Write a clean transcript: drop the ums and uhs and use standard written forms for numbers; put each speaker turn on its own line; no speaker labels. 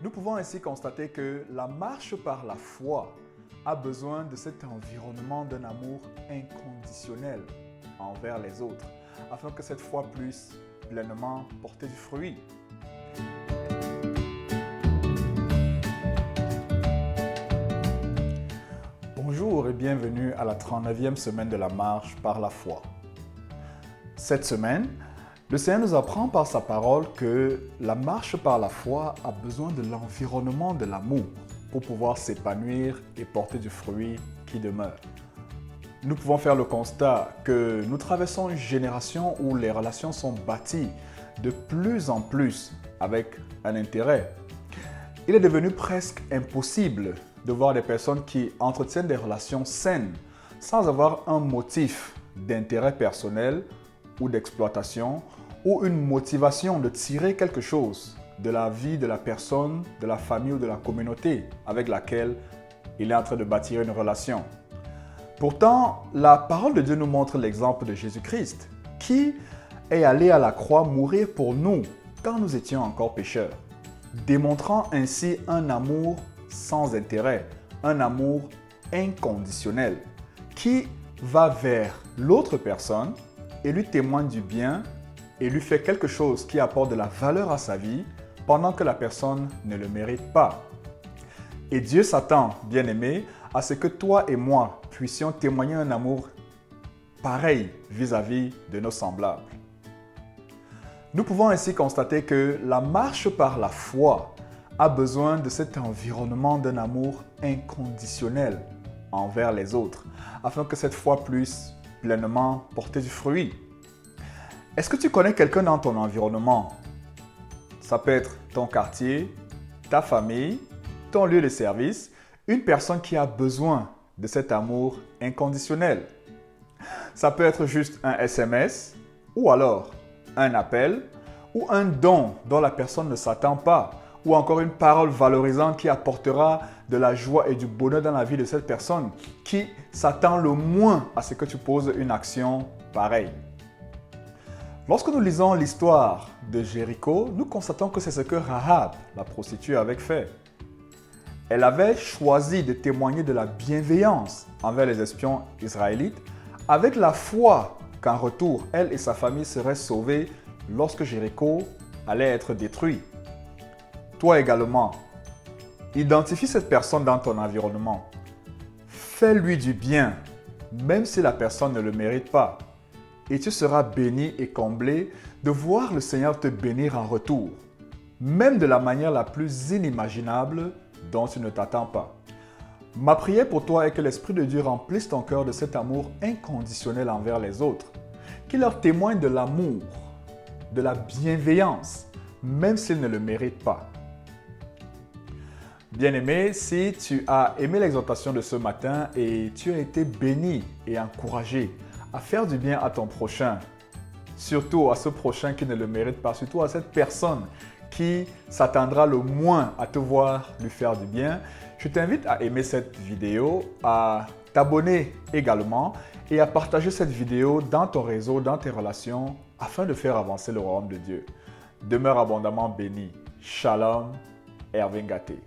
Nous pouvons ainsi constater que la marche par la foi a besoin de cet environnement d'un amour inconditionnel envers les autres, afin que cette foi puisse pleinement porter du fruit. Bonjour et bienvenue à la 39e semaine de la marche par la foi. Cette semaine, le Seigneur nous apprend par sa parole que la marche par la foi a besoin de l'environnement de l'amour pour pouvoir s'épanouir et porter du fruit qui demeure. Nous pouvons faire le constat que nous traversons une génération où les relations sont bâties de plus en plus avec un intérêt. Il est devenu presque impossible de voir des personnes qui entretiennent des relations saines sans avoir un motif d'intérêt personnel ou d'exploitation ou une motivation de tirer quelque chose de la vie de la personne, de la famille ou de la communauté avec laquelle il est en train de bâtir une relation. Pourtant, la parole de Dieu nous montre l'exemple de Jésus-Christ, qui est allé à la croix mourir pour nous quand nous étions encore pécheurs, démontrant ainsi un amour sans intérêt, un amour inconditionnel, qui va vers l'autre personne et lui témoigne du bien et lui fait quelque chose qui apporte de la valeur à sa vie pendant que la personne ne le mérite pas. Et Dieu s'attend, bien-aimé, à ce que toi et moi puissions témoigner un amour pareil vis-à-vis de nos semblables. Nous pouvons ainsi constater que la marche par la foi a besoin de cet environnement d'un amour inconditionnel envers les autres, afin que cette foi puisse pleinement porter du fruit. Est-ce que tu connais quelqu'un dans ton environnement? Ça peut être ton quartier, ta famille, ton lieu de service, une personne qui a besoin de cet amour inconditionnel. Ça peut être juste un SMS, ou alors un appel, ou un don dont la personne ne s'attend pas, ou encore une parole valorisante qui apportera de la joie et du bonheur dans la vie de cette personne qui s'attend le moins à ce que tu poses une action pareille. Lorsque nous lisons l'histoire de Jéricho, nous constatons que c'est ce que Rahab, la prostituée, avait fait. Elle avait choisi de témoigner de la bienveillance envers les espions israélites avec la foi qu'en retour, elle et sa famille seraient sauvées lorsque Jéricho allait être détruit. Toi également, identifie cette personne dans ton environnement. Fais-lui du bien, même si la personne ne le mérite pas. Et tu seras béni et comblé de voir le Seigneur te bénir en retour, même de la manière la plus inimaginable dont tu ne t'attends pas. Ma prière pour toi est que l'Esprit de Dieu remplisse ton cœur de cet amour inconditionnel envers les autres, qu'il leur témoigne de l'amour, de la bienveillance, même s'ils ne le méritent pas. Bien-aimé, si tu as aimé l'exhortation de ce matin et tu as été béni et encouragé à faire du bien à ton prochain, surtout à ce prochain qui ne le mérite pas, surtout à cette personne qui s'attendra le moins à te voir lui faire du bien, je t'invite à aimer cette vidéo, à t'abonner également et à partager cette vidéo dans ton réseau, dans tes relations, afin de faire avancer le royaume de Dieu. Demeure abondamment béni. Shalom, Erwin Gaté.